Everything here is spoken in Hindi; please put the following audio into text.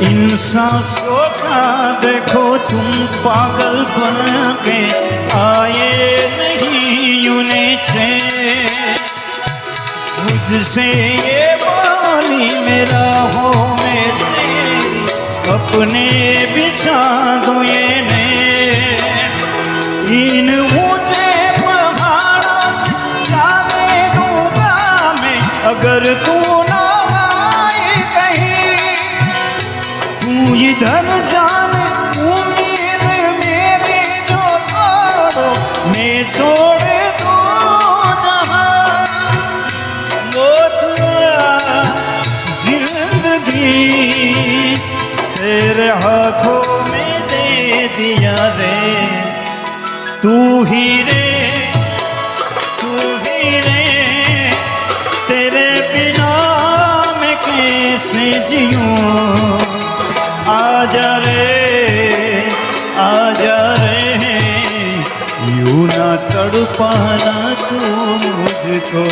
इन सांसों का देखो तुम पागल बन के आए नहीं यूने से मुझसे ये बानी मेरा हो मेरे अपने बिछा दो ये ने इन ऊंचे पहाड़ों से जाने दूंगा मैं अगर तू ना आए कहीं तू इधर जाने उम्मीद मेरी जो तोड़ो मैं छोड़ दूं जहां मौत जिंदगी तेरे हाथों में दे दिया रे तू ही रे तेरे बिना मैं कैसे जीऊं आजा रे यूं ना तड़पाना तू मुझको।